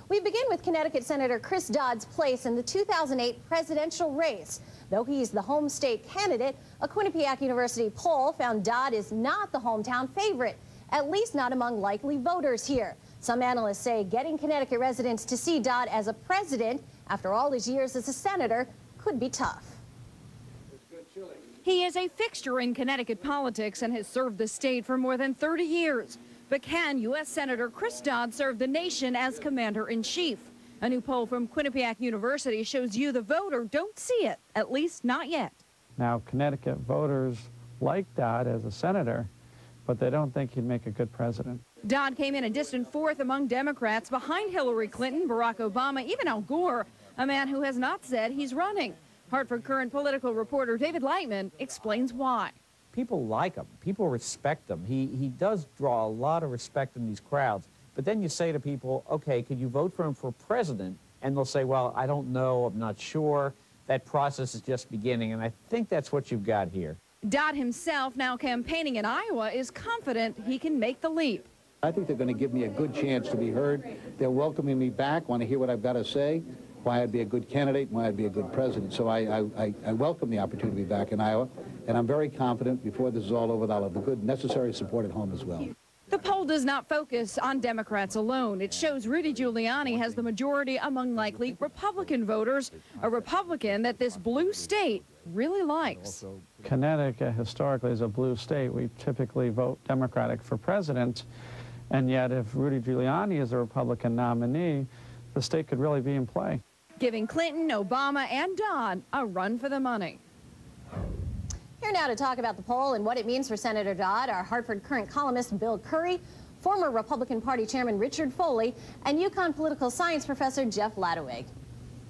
We begin with Connecticut Senator Chris Dodd's place in the 2008 presidential race. Though he's the home state candidate, a Quinnipiac University poll found Dodd is not the hometown favorite, at least not among likely voters here. Some analysts say getting Connecticut residents to see Dodd as a president after all his years as a senator could be tough. He is a fixture in Connecticut politics and has served the state for more than 30 years. But can U.S. Senator Chris Dodd serve the nation as commander-in-chief? A new poll from Quinnipiac University shows you, the voter, don't see it, at least not yet. Now, Connecticut voters like Dodd as a senator, but they don't think he'd make a good president. Dodd came in a distant fourth among Democrats, behind Hillary Clinton, Barack Obama, even Al Gore, a man who has not said he's running. Hartford Current political reporter David Lightman explains why. People like him. People respect him. He does draw a lot of respect in these crowds. But then you say to people, okay, could you vote for him for president? And they'll say, well, I don't know, I'm not sure. That process is just beginning, and I think that's what you've got here. Dodd himself, now campaigning in Iowa, is confident he can make the leap. I think they're going to give me a good chance to be heard. They're welcoming me back, want to hear what I've got to say, why I'd be a good candidate, why I'd be a good president. So I welcome the opportunity to be back in Iowa, and I'm very confident before this is all over that I'll have the good necessary support at home as well. The poll does not focus on Democrats alone. It shows Rudy Giuliani has the majority among likely Republican voters, a Republican that this blue state really likes. Connecticut historically is a blue state. We typically vote Democratic for president, and yet if Rudy Giuliani is a Republican nominee, the state could really be in play. Giving Clinton, Obama, and Dodd a run for the money. Here now to talk about the poll and what it means for Senator Dodd are Hartford Current columnist Bill Curry, former Republican Party Chairman Richard Foley, and UConn political science professor Jeff Ladewig.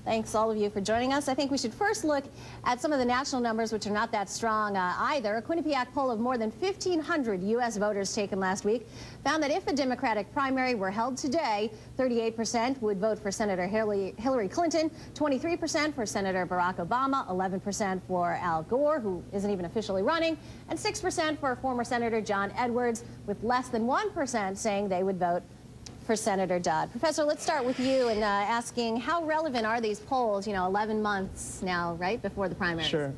Thanks all of you for joining us. I think we should first look at some of the national numbers, which are not that strong either. A Quinnipiac poll of more than 1,500 U.S. voters taken last week found that if the Democratic primary were held today, 38% would vote for Senator Hillary Clinton, 23% for Senator Barack Obama, 11% for Al Gore, who isn't even officially running, and 6% for former Senator John Edwards, with less than 1% saying they would vote for Senator Dodd. Professor, let's start with you and asking how relevant are these polls, 11 months now, right, before the primaries? Sure.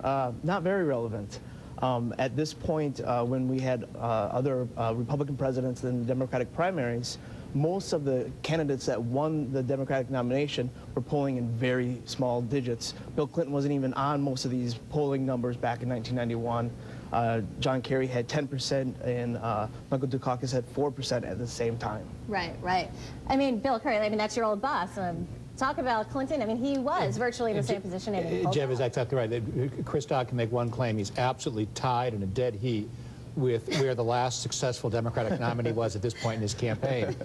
Not very relevant. At this point, when we had other Republican presidents in the Democratic primaries, most of the candidates that won the Democratic nomination were polling in very small digits. Bill Clinton wasn't even on most of these polling numbers back in 1991. John Kerry had 10% and Michael Dukakis had 4% at the same time. Right, right. I mean, Bill Curry, that's your old boss. Talk about Clinton. He was virtually in the same position. Jeff is exactly right. Chris Dodd can make one claim. He's absolutely tied in a dead heat with where the last successful Democratic nominee was at this point in his campaign.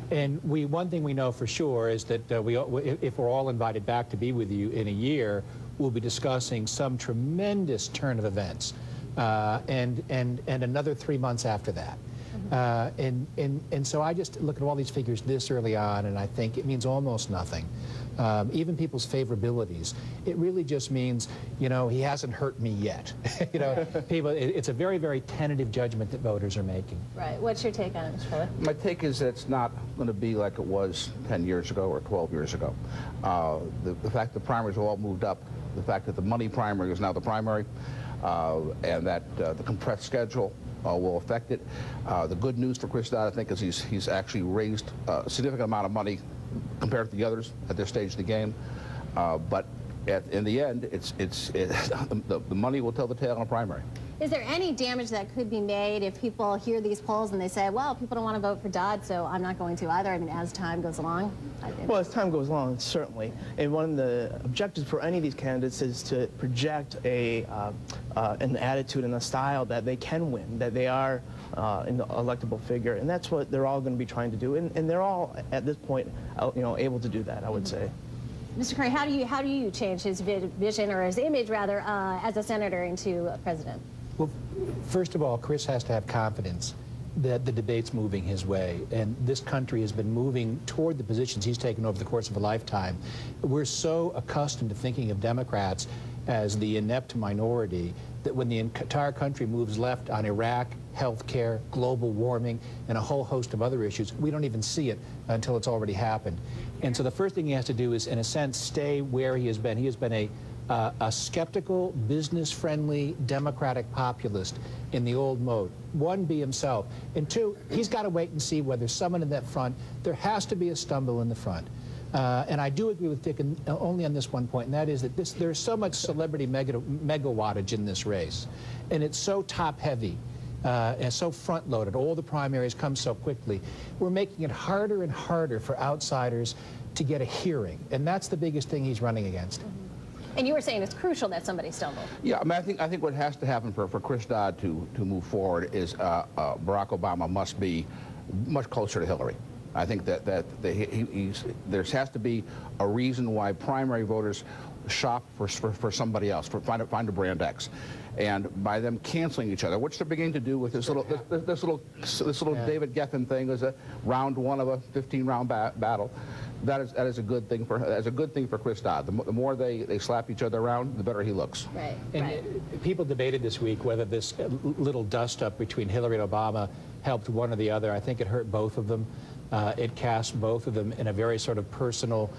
And one thing we know for sure is that if we're all invited back to be with you in a year, we'll be discussing some tremendous turn of events. And another 3 months after that. And so I just look at all these figures this early on, and I think it means almost nothing. Even people's favorabilities, it really just means, he hasn't hurt me yet. People, it's a very, very tentative judgment that voters are making. Right. What's your take on it, Mr. Foley? My take is that it's not going to be like it was 10 years ago or 12 years ago. The fact the primaries all moved up, the fact that the money primary is now the primary, and that the compressed schedule will affect it. The good news for Chris Dodd, I think, is he's actually raised a significant amount of money compared to the others at this stage of the game. But in the end, the money will tell the tale in a primary. Is there any damage that could be made if people hear these polls and they say, well, people don't want to vote for Dodd, so I'm not going to either? As time goes along? Well, as time goes along, certainly. And one of the objectives for any of these candidates is to project an attitude and a style that they can win, that they are an electable figure. And that's what they're all going to be trying to do. And they're all, at this point, able to do that, I would say. Mr. Curry, how do you change his vision, or his image, rather, as a senator into a president? Well, first of all, Chris has to have confidence that the debate's moving his way, and this country has been moving toward the positions he's taken over the course of a lifetime. We're so accustomed to thinking of Democrats as the inept minority that when the entire country moves left on Iraq, healthcare, global warming, and a whole host of other issues, we don't even see it until it's already happened. And so the first thing he has to do is, in a sense, stay where he has been. He has been a skeptical, business-friendly, democratic populist in the old mode. One, be himself. And two, he's got to wait and see whether someone in that front, there has to be a stumble in the front. And I do agree with Dick only on this one point, and that is that there's so much celebrity megawattage in this race, and it's so top-heavy and so front-loaded. All the primaries come so quickly. We're making it harder and harder for outsiders to get a hearing, and that's the biggest thing he's running against. And you were saying it's crucial that somebody stumbled. Yeah, I mean, I think what has to happen for Chris Dodd to move forward is Barack Obama must be much closer to Hillary. I think that there has to be a reason why primary voters shop for somebody else, find a brand X, and by them canceling each other, which they're beginning to do with this little David Geffen thing, as a round one of a 15-round battle. That is a good thing for Chris Dodd. The more they slap each other around, the better he looks. Right. And people debated this week whether this little dust-up between Hillary and Obama helped one or the other. I think it hurt both of them. It cast both of them in a very sort of personal,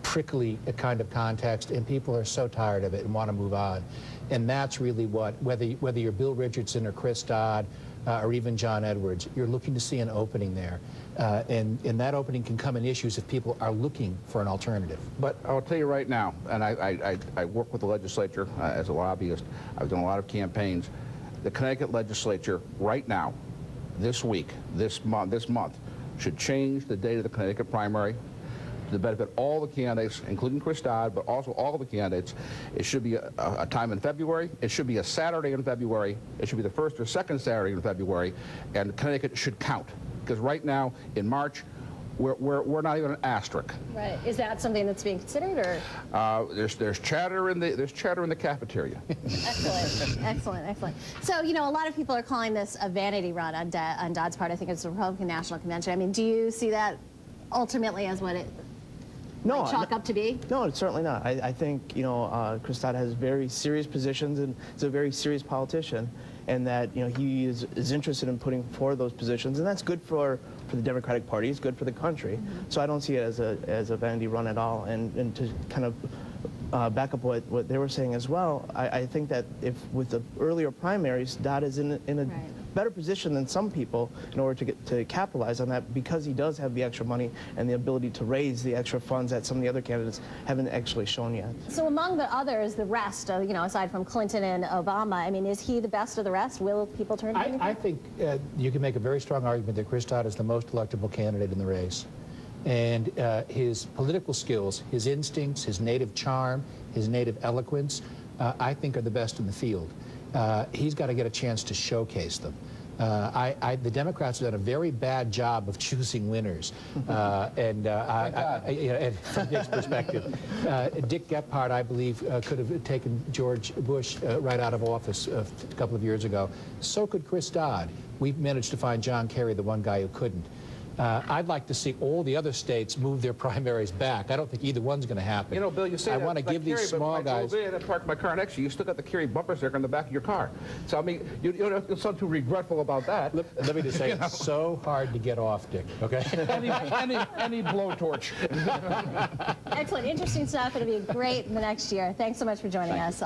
prickly kind of context, and people are so tired of it and want to move on. And that's really what, whether you're Bill Richardson or Chris Dodd or even John Edwards, you're looking to see an opening there. And that opening can come in issues if people are looking for an alternative. But I'll tell you right now, and I work with the legislature as a lobbyist. I've done a lot of campaigns. The Connecticut legislature right now, this week, this month, should change the date of the Connecticut primary to benefit all the candidates, including Chris Dodd, but also all the candidates. It should be a time in February. It should be a Saturday in February. It should be the first or second Saturday in February, and Connecticut should count. Because right now, in March, we're not even an asterisk. Right. Is that something that's being considered, or? There's chatter in the cafeteria. Excellent. So, you know, a lot of people are calling this a vanity run on Dodd's part. I think it's the Republican National Convention. I mean, do you see that ultimately as what it might chalk up to be? No, it's certainly not. I think, you know, Chris Dodd has very serious positions and is a very serious politician, and that, you know, he is interested in putting forward those positions, and that's good for the Democratic Party. It's good for the country. So I don't see it as a vanity run at all. And to kind of back up what they were saying as well, I think that if with the earlier primaries, Dodd is in a better position than some people in order to capitalize on that, because he does have the extra money and the ability to raise the extra funds that some of the other candidates haven't actually shown yet. So among the others, the rest, you know, aside from Clinton and Obama, I mean, is he the best of the rest? Will people turn to him? I think you can make a very strong argument that Chris Dodd is the most electable candidate in the race. And his political skills, his instincts, his native charm, his native eloquence, I think are the best in the field. He's got to get a chance to showcase them. The Democrats have done a very bad job of choosing winners, and from Dick's perspective, Dick Gephardt, I believe, could have taken George Bush right out of office a couple of years ago. So could Chris Dodd. We've managed to find John Kerry, the one guy who couldn't. I'd like to see all the other states move their primaries back. I don't think either one's going to happen. You know, Bill, you say I want to give these small guys. I parked my car next to you. You still got the Kerry bumper sticker in the back of your car. So I mean, you don't sound too regretful about that. Let me just say, it's so hard to get off, Dick. Okay. any blowtorch. Excellent, interesting stuff. It'll be great in the next year. Thanks so much for joining us.